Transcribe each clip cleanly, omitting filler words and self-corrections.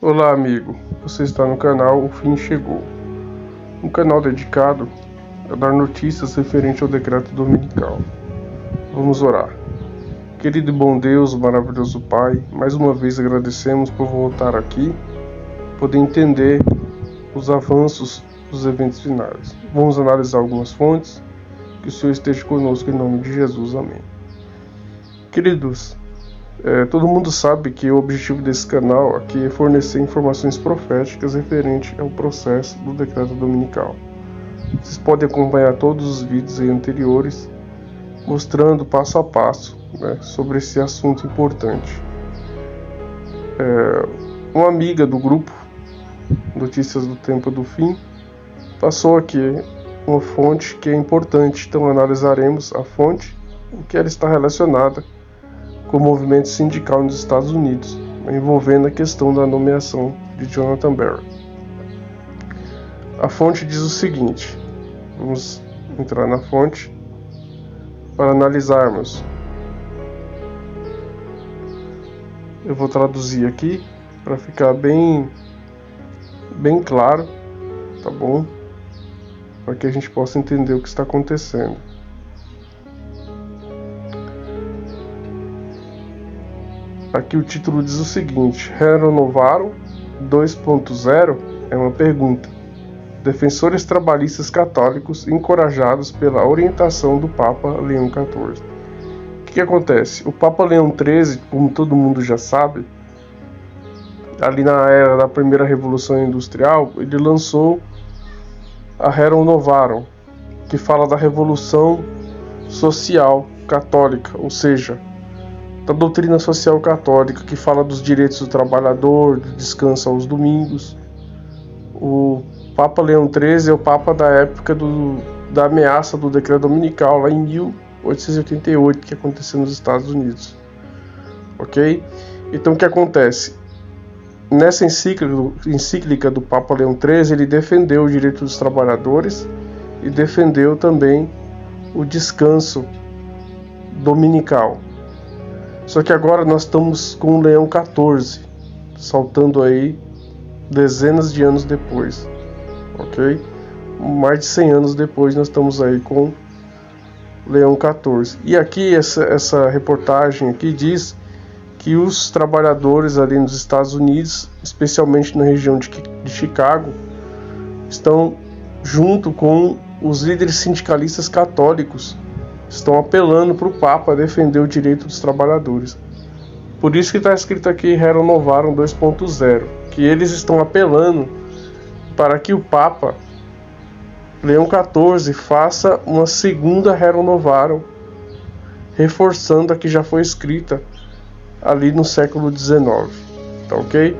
Olá amigo, você está no canal O Fim Chegou, um canal dedicado a dar notícias referente ao decreto dominical. Vamos orar. Querido e bom Deus, maravilhoso Pai, mais uma vez agradecemos por voltar aqui, poder entender os avanços dos eventos finais. Vamos analisar algumas fontes, que o Senhor esteja conosco em nome de Jesus, amém. Queridos, todo mundo sabe que o objetivo desse canal aqui é fornecer informações proféticas referente ao processo do decreto dominical. Vocês podem acompanhar todos os vídeos aí anteriores, mostrando passo a passo, sobre esse assunto importante. Uma amiga do grupo Notícias do Tempo do Fim passou aqui uma fonte que é importante, então analisaremos a fonte, o que ela está relacionada com o movimento sindical nos Estados Unidos, envolvendo a questão da nomeação de Jonathan Barrett. A fonte diz o seguinte, vamos entrar na fonte para analisarmos. Eu vou traduzir aqui para ficar bem claro, tá bom? Para que a gente possa entender o que está acontecendo. Aqui o título diz o seguinte: Renovaram 2.0 é uma pergunta. Defensores trabalhistas católicos encorajados pela orientação do Papa Leão XIV. O que acontece? O Papa Leão XIII, como todo mundo já sabe, ali na era da primeira Revolução Industrial, ele lançou a Rerum Novarum, que fala da Revolução Social Católica, ou seja, da doutrina social católica, que fala dos direitos do trabalhador, do descanso aos domingos. O Papa Leão XIII é o Papa da época da ameaça do decreto dominical, lá em 1888, que aconteceu nos Estados Unidos. Ok? Então o que acontece? Nessa encíclica do Papa Leão XIII, ele defendeu o direito dos trabalhadores e defendeu também o descanso dominical. Só que agora nós estamos com o Leão XIV, saltando aí dezenas de anos depois, ok? Mais de 100 anos depois nós estamos aí com o Leão XIV. E aqui essa reportagem aqui diz que os trabalhadores ali nos Estados Unidos, especialmente na região de Chicago, estão junto com os líderes sindicalistas católicos, estão apelando para o Papa defender o direito dos trabalhadores. Por isso que está escrito aqui Rerum Novarum 2.0, que eles estão apelando para que o Papa Leão XIV faça uma segunda Rerum Novarum, reforçando a que já foi escrita ali no século XIX, tá ok?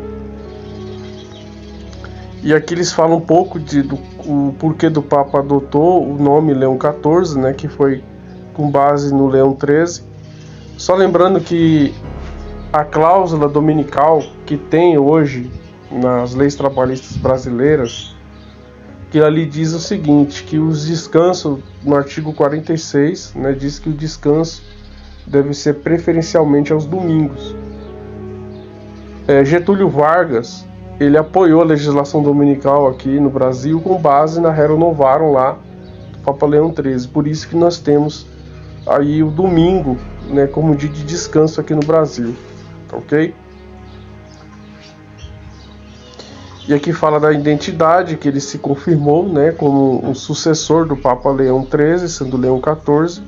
E aqui eles falam um pouco do porquê do Papa adotou o nome Leão XIV, que foi com base no Leão XIII. Só lembrando que a cláusula dominical que tem hoje nas leis trabalhistas brasileiras, que ali diz o seguinte, que os descansos, no artigo 46, diz que o descanso deve ser preferencialmente aos domingos. Getúlio Vargas, ele apoiou a legislação dominical aqui no Brasil com base na Rerum Novarum lá do Papa Leão XIII. Por isso que nós temos aí o domingo, como dia de descanso aqui no Brasil, ok? E aqui fala da identidade, que ele se confirmou, como um sucessor do Papa Leão XIII, sendo Leão XIV,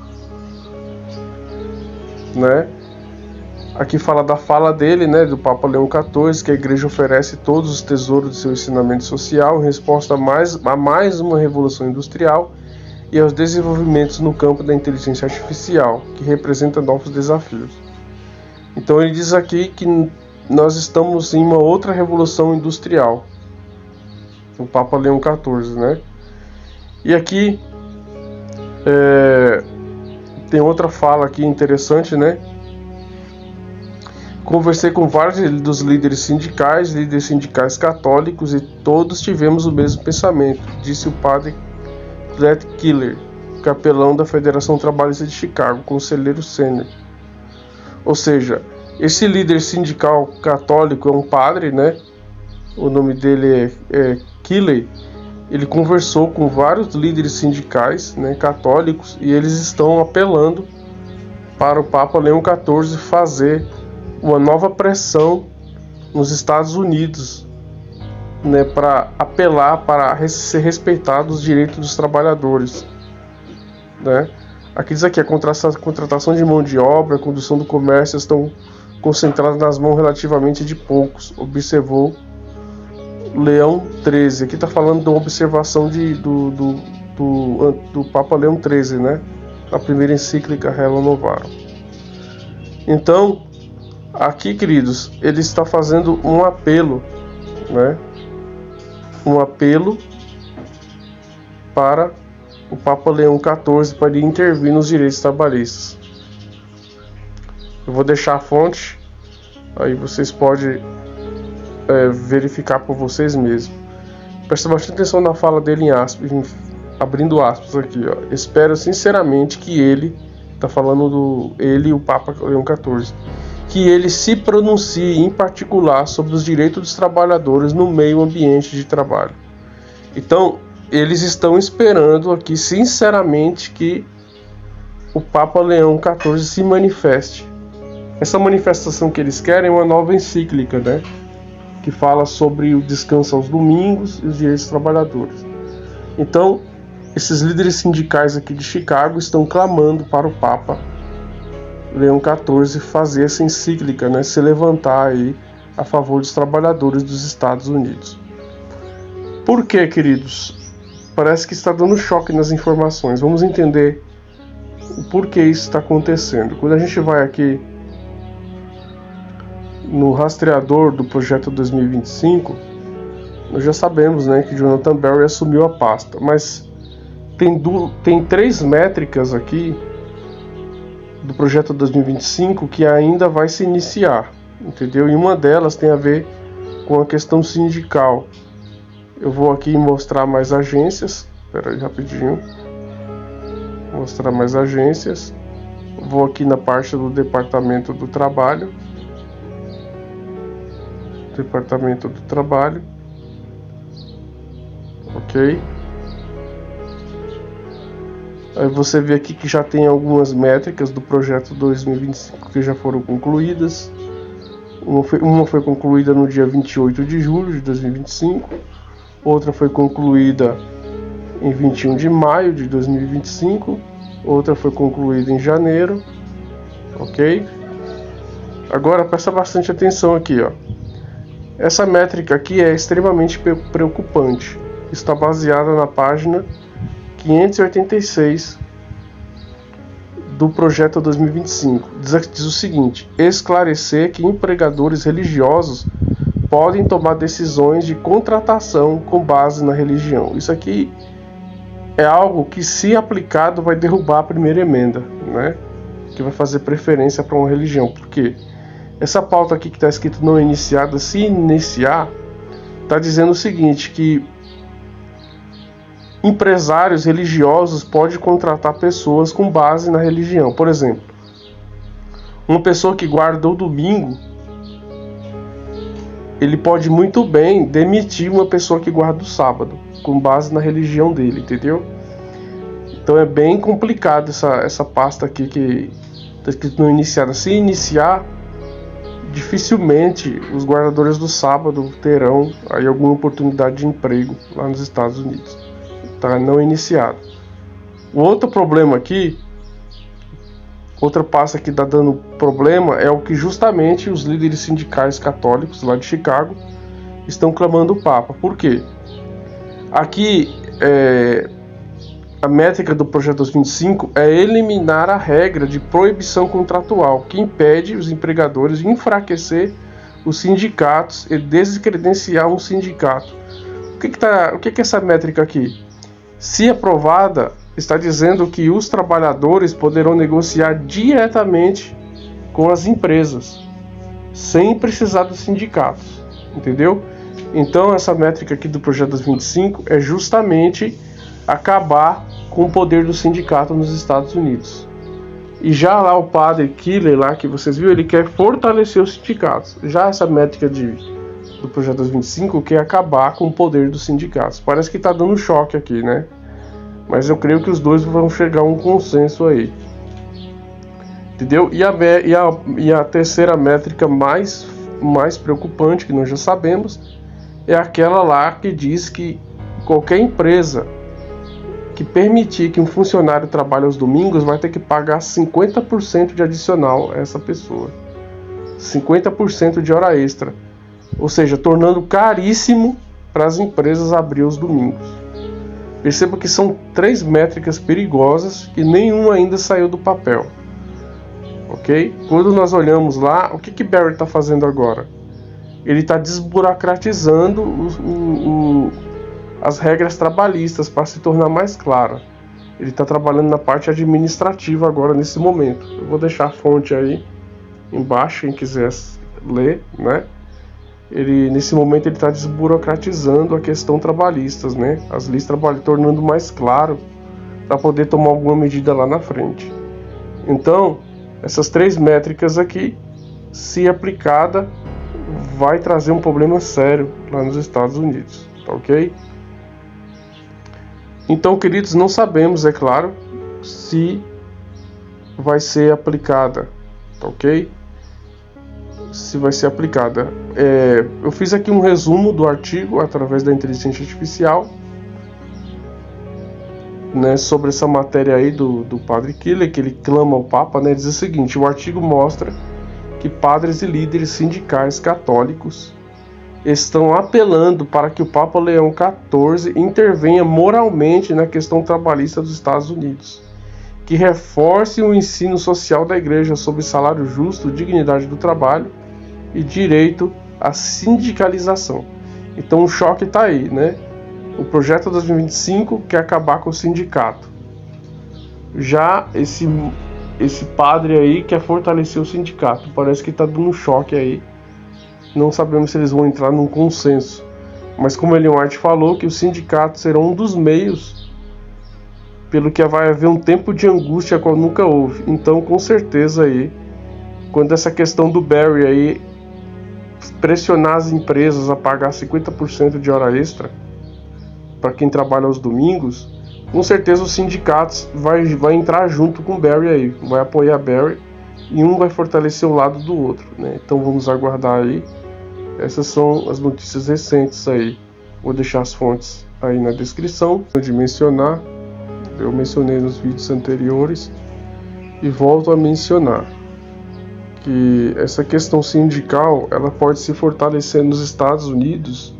Aqui fala da fala dele, do Papa Leão XIV, que a igreja oferece todos os tesouros do seu ensinamento social em resposta a mais uma revolução industrial e aos desenvolvimentos no campo da inteligência artificial, que representa novos desafios. Então ele diz aqui que nós estamos em uma outra revolução industrial, o Papa Leão XIV, E aqui tem outra fala aqui interessante, Conversei com vários dos líderes sindicais católicos, e todos tivemos o mesmo pensamento, disse o padre Brett Killer, capelão da Federação Trabalhista de Chicago, conselheiro sênior. Ou seja, esse líder sindical católico é um padre, o nome dele é Keeley, ele conversou com vários líderes sindicais, né, católicos, e eles estão apelando para o Papa Leão XIV fazer uma nova pressão nos Estados Unidos, né, para apelar para ser respeitados os direitos dos trabalhadores, né? Aqui diz aqui, a contratação de mão de obra, a condução do comércio estão concentradas nas mãos relativamente de poucos, observou Leão XIII. Aqui está falando de uma observação do Papa Leão XIII, né? A primeira encíclica Rerum Novarum. Então, aqui, queridos, ele está fazendo um apelo, né? Um apelo para o Papa Leão XIV para ele intervir nos direitos trabalhistas. Eu vou deixar a fonte, aí vocês podem verificar por vocês mesmos. Presta bastante atenção na fala dele em aspas, abrindo aspas aqui, ó. Espero sinceramente que ele, está falando ele e o Papa Leão XIV, que ele se pronuncie em particular sobre os direitos dos trabalhadores no meio ambiente de trabalho. Então, eles estão esperando aqui sinceramente que o Papa Leão XIV se manifeste. Essa manifestação que eles querem é uma nova encíclica, né, que fala sobre o descanso aos domingos e os direitos dos trabalhadores. Então, esses líderes sindicais aqui de Chicago estão clamando para o Papa Leão XIV fazer essa encíclica, né, se levantar aí a favor dos trabalhadores dos Estados Unidos. Por quê, queridos? Parece que está dando choque nas informações. Vamos entender o porquê isso está acontecendo. Quando a gente vai aqui no rastreador do projeto 2025, nós já sabemos, né, que Jonathan Berry assumiu a pasta, mas tem 3 métricas aqui do projeto 2025 que ainda vai se iniciar, entendeu? E uma delas tem a ver com a questão sindical. Eu vou aqui mostrar mais agências. Espera aí rapidinho. Mostrar mais agências. Vou aqui na parte do Departamento do Trabalho. Departamento do Trabalho. Ok. Aí você vê aqui que já tem algumas métricas do projeto 2025 que já foram concluídas. Uma foi concluída no dia 28 de julho de 2025. Outra foi concluída em 21 de maio de 2025. Outra foi concluída em janeiro. Ok? Agora presta bastante atenção aqui, ó. Essa métrica aqui é extremamente preocupante. Está baseada na página 586 do projeto 2025. Diz o seguinte: esclarecer que empregadores religiosos podem tomar decisões de contratação com base na religião. Isso aqui é algo que, se aplicado, vai derrubar a primeira emenda, né? Que vai fazer preferência para uma religião. Por quê? Essa pauta aqui que está escrito não iniciada, se iniciar, está dizendo o seguinte, que empresários religiosos podem contratar pessoas com base na religião. Por exemplo, uma pessoa que guarda o domingo, ele pode muito bem demitir uma pessoa que guarda o sábado, com base na religião dele, entendeu? Então é bem complicado essa pasta aqui que está escrito não iniciada. Se iniciar, dificilmente os guardadores do sábado terão aí alguma oportunidade de emprego lá nos Estados Unidos. Tá não iniciado. O outro problema aqui, outra pasta que está dando problema, é o que justamente os líderes sindicais católicos lá de Chicago estão clamando o Papa. Por quê? Aqui a métrica do projeto 2025 é eliminar a regra de proibição contratual que impede os empregadores de enfraquecer os sindicatos e descredenciar um sindicato. O que é essa métrica aqui? Se aprovada, está dizendo que os trabalhadores poderão negociar diretamente com as empresas, sem precisar dos sindicatos, entendeu? Então essa métrica aqui do projeto 2025 é justamente acabar com o poder do sindicato nos Estados Unidos. E já lá o padre Keeley, lá que vocês viram, ele quer fortalecer os sindicatos. Já essa métrica de do projeto das 25, que é acabar com o poder dos sindicatos. Parece que está dando choque aqui, né? Mas eu creio que os dois vão chegar a um consenso aí. Entendeu? E a terceira métrica mais preocupante, que nós já sabemos, é aquela lá que diz que qualquer empresa que permitir que um funcionário trabalhe aos domingos vai ter que pagar 50% de adicional a essa pessoa. 50% de hora extra. Ou seja, tornando caríssimo para as empresas abrir os domingos. Perceba que são 3 métricas perigosas e nenhuma ainda saiu do papel. Ok? Quando nós olhamos lá, o que Barry está fazendo agora? Ele está desburocratizando as regras trabalhistas para se tornar mais clara. Ele está trabalhando na parte administrativa agora, nesse momento. Eu vou deixar a fonte aí embaixo, quem quiser ler, né? Nesse momento ele está desburocratizando a questão trabalhistas, né? As leis trabalhistas, tornando mais claro para poder tomar alguma medida lá na frente. Então, essas 3 métricas aqui, se aplicada, vai trazer um problema sério lá nos Estados Unidos, tá ok? Então, queridos, não sabemos, é claro, se vai ser aplicada, tá ok? Se vai ser aplicada. Eu fiz aqui um resumo do artigo através da inteligência artificial, né, sobre essa matéria aí do padre Killer, que ele clama ao Papa, né, diz o seguinte: o artigo mostra que padres e líderes sindicais católicos estão apelando para que o Papa Leão XIV intervenha moralmente na questão trabalhista dos Estados Unidos, que reforce o ensino social da Igreja sobre salário justo, dignidade do trabalho e direito à sindicalização. Então o choque está aí, né? O projeto 2025 quer acabar com o sindicato. Já esse padre aí quer fortalecer o sindicato. Parece que está dando um choque aí. Não sabemos se eles vão entrar num consenso. Mas como Ellen White falou, que os sindicatos serão um dos meios pelo que vai haver um tempo de angústia qual nunca houve. Então, com certeza aí, quando essa questão do Barry aí pressionar as empresas a pagar 50% de hora extra para quem trabalha aos domingos, com certeza os sindicatos vai entrar junto com o Barry aí, vai apoiar Barry e um vai fortalecer o lado do outro, né? Então vamos aguardar aí. Essas são as notícias recentes aí. Vou deixar as fontes aí na descrição de mencionar. Eu mencionei nos vídeos anteriores e volto a mencionar que essa questão sindical ela pode se fortalecer nos Estados Unidos,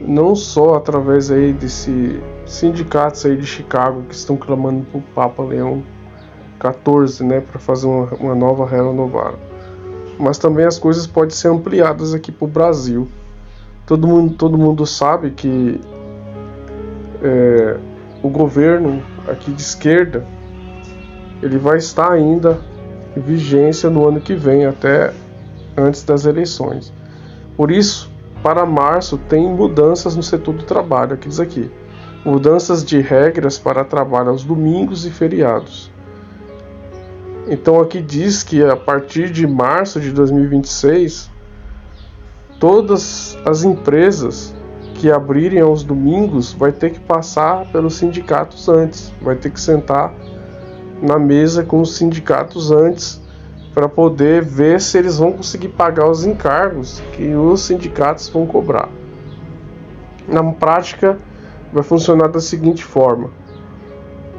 não só através aí desse sindicatos aí de Chicago que estão clamando para o Papa Leão XIV, né, para fazer uma nova renovação, mas também as coisas podem ser ampliadas aqui para o Brasil. Todo mundo sabe que o governo aqui de esquerda ele vai estar ainda em vigência no ano que vem, até antes das eleições. Por isso, para março tem mudanças no setor do trabalho, aqui diz aqui, mudanças de regras para trabalho aos domingos e feriados. Então aqui diz que a partir de março de 2026, todas as empresas que abrirem aos domingos vai ter que passar pelos sindicatos antes, vai ter que sentar na mesa com os sindicatos antes para poder ver se eles vão conseguir pagar os encargos que os sindicatos vão cobrar. Na prática, vai funcionar da seguinte forma: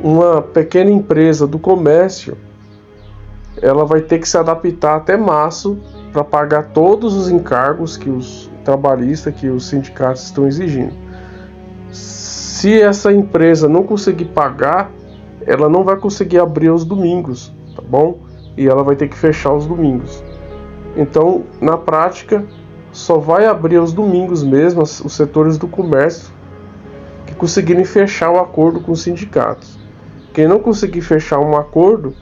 uma pequena empresa do comércio ela vai ter que se adaptar até março para pagar todos os encargos que os trabalhistas, que os sindicatos estão exigindo. Se essa empresa não conseguir pagar, ela não vai conseguir abrir aos domingos, tá bom? E ela vai ter que fechar os domingos. Então, na prática, só vai abrir aos domingos mesmo os setores do comércio que conseguirem fechar o acordo com os sindicatos. Quem não conseguir fechar um acordo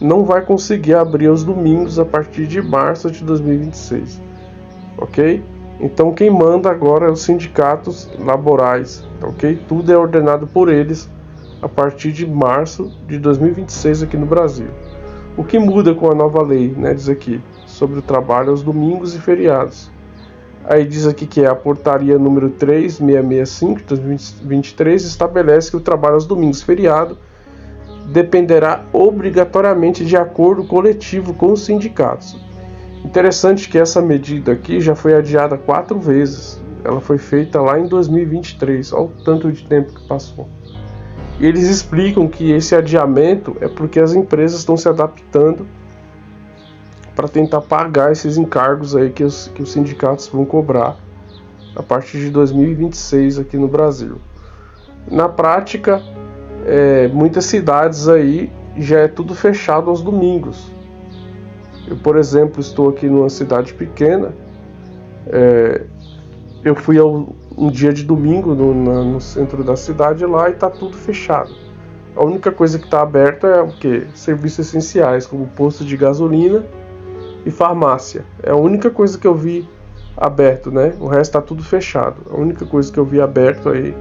não vai conseguir abrir aos domingos a partir de março de 2026, ok? Então quem manda agora é os sindicatos laborais, ok? Tudo é ordenado por eles a partir de março de 2026 aqui no Brasil. O que muda com a nova lei, né, diz aqui, sobre o trabalho aos domingos e feriados. Aí diz aqui que a portaria número 3665 de 2023 estabelece que o trabalho aos domingos feriado dependerá obrigatoriamente de acordo coletivo com os sindicatos. Interessante que essa medida aqui já foi adiada 4 vezes. Ela foi feita lá em 2023, olha o tanto de tempo que passou. E eles explicam que esse adiamento é porque as empresas estão se adaptando para tentar pagar esses encargos aí que os sindicatos vão cobrar a partir de 2026 aqui no Brasil. Na prática, muitas cidades aí já é tudo fechado aos domingos. Eu, por exemplo, estou aqui numa cidade pequena. Eu fui um dia de domingo no centro da cidade lá e está tudo fechado. A única coisa que está aberta é o quê? Serviços essenciais, como posto de gasolina e farmácia. É a única coisa que eu vi aberto, né? O resto está tudo fechado. A única coisa que eu vi aberto aí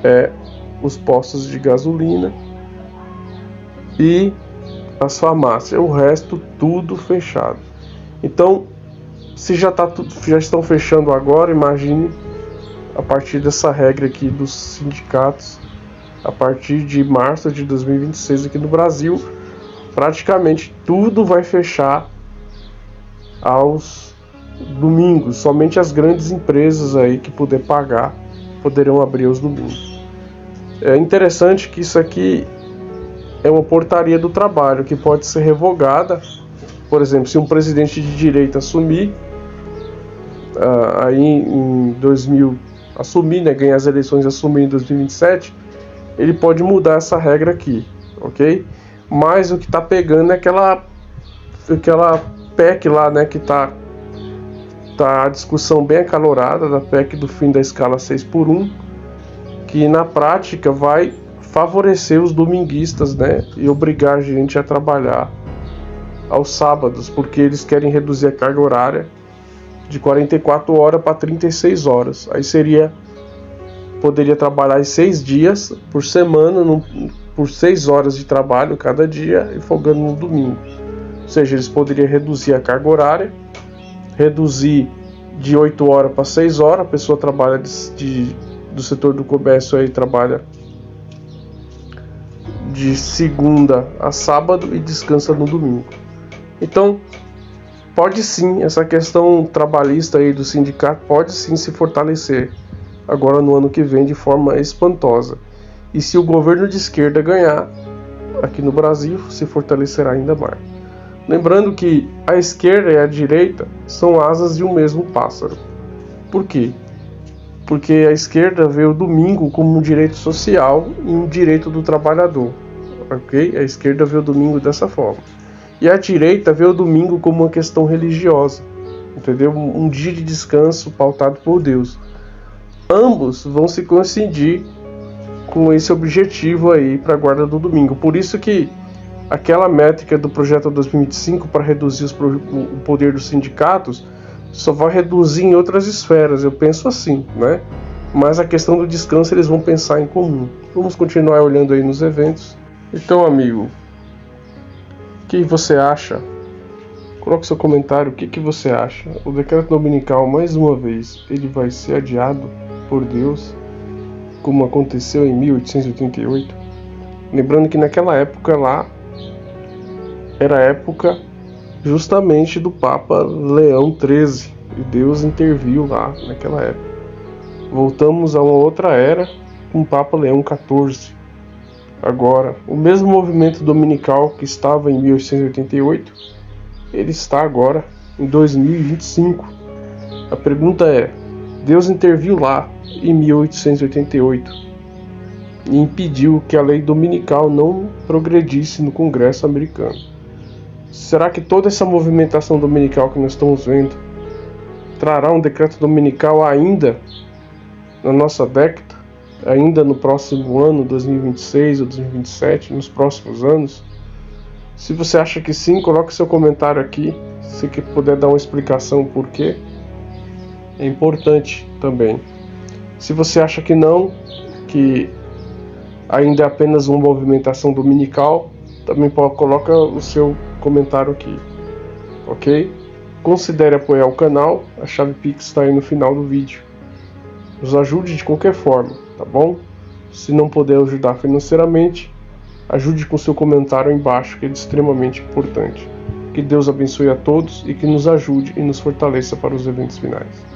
é os postos de gasolina e as farmácias. O resto tudo fechado. Então, se já estão fechando agora, imagine a partir dessa regra aqui dos sindicatos, a partir de março de 2026 aqui no Brasil, praticamente tudo vai fechar aos domingos. Somente as grandes empresas aí que puder pagar poderão abrir aos domingos. É interessante que isso aqui é uma portaria do trabalho que pode ser revogada. Por exemplo, se um presidente de direita assumir, aí em 2000 assumir, né, ganhar as eleições e assumir em 2027, ele pode mudar essa regra aqui, ok? Mas o que está pegando é aquela PEC lá, né, que tá a discussão bem acalorada da PEC do fim da escala 6x1, que na prática vai favorecer os dominguistas, né, e obrigar a gente a trabalhar aos sábados, porque eles querem reduzir a carga horária de 44 horas para 36 horas. Aí poderia trabalhar 6 dias por semana, por 6 horas de trabalho cada dia e folgando no domingo. Ou seja, eles poderiam reduzir a carga horária, reduzir de 8 horas para 6 horas, a pessoa trabalha do setor do comércio aí trabalha de segunda a sábado e descansa no domingo. Então, pode sim, essa questão trabalhista aí do sindicato pode sim se fortalecer agora no ano que vem de forma espantosa. E se o governo de esquerda ganhar aqui no Brasil, se fortalecerá ainda mais. Lembrando que a esquerda e a direita são asas de um mesmo pássaro. Por quê? Porque a esquerda vê o domingo como um direito social e um direito do trabalhador. Ok? A esquerda vê o domingo dessa forma. E a direita vê o domingo como uma questão religiosa, entendeu? Um dia de descanso pautado por Deus. Ambos vão se coincidir com esse objetivo aí para a guarda do domingo. Por isso que aquela métrica do projeto 2025 para reduzir o poder dos sindicatos só vai reduzir em outras esferas, eu penso assim, né? Mas a questão do descanso eles vão pensar em comum. Vamos continuar olhando aí nos eventos. Então, amigo, o que você acha? Coloque seu comentário, o que você acha? O decreto dominical, mais uma vez, ele vai ser adiado por Deus, como aconteceu em 1888? Lembrando que naquela época lá, era a época justamente do Papa Leão XIII, e Deus interviu lá naquela época. Voltamos a uma outra era com o Papa Leão XIV. Agora, o mesmo movimento dominical que estava em 1888, ele está agora em 2025. A pergunta é: Deus interviu lá em 1888 e impediu que a lei dominical não progredisse no Congresso americano. Será que toda essa movimentação dominical que nós estamos vendo trará um decreto dominical ainda na nossa década? Ainda no próximo ano, 2026 ou 2027, nos próximos anos? Se você acha que sim, coloque seu comentário aqui. Se você puder dar uma explicação por quê, é importante também. Se você acha que não, que ainda é apenas uma movimentação dominical, também coloca o seu comentário aqui, ok? Considere apoiar o canal, a chave Pix está aí no final do vídeo. Nos ajude de qualquer forma, tá bom? Se não puder ajudar financeiramente, ajude com seu comentário aí embaixo, que é extremamente importante. Que Deus abençoe a todos e que nos ajude e nos fortaleça para os eventos finais.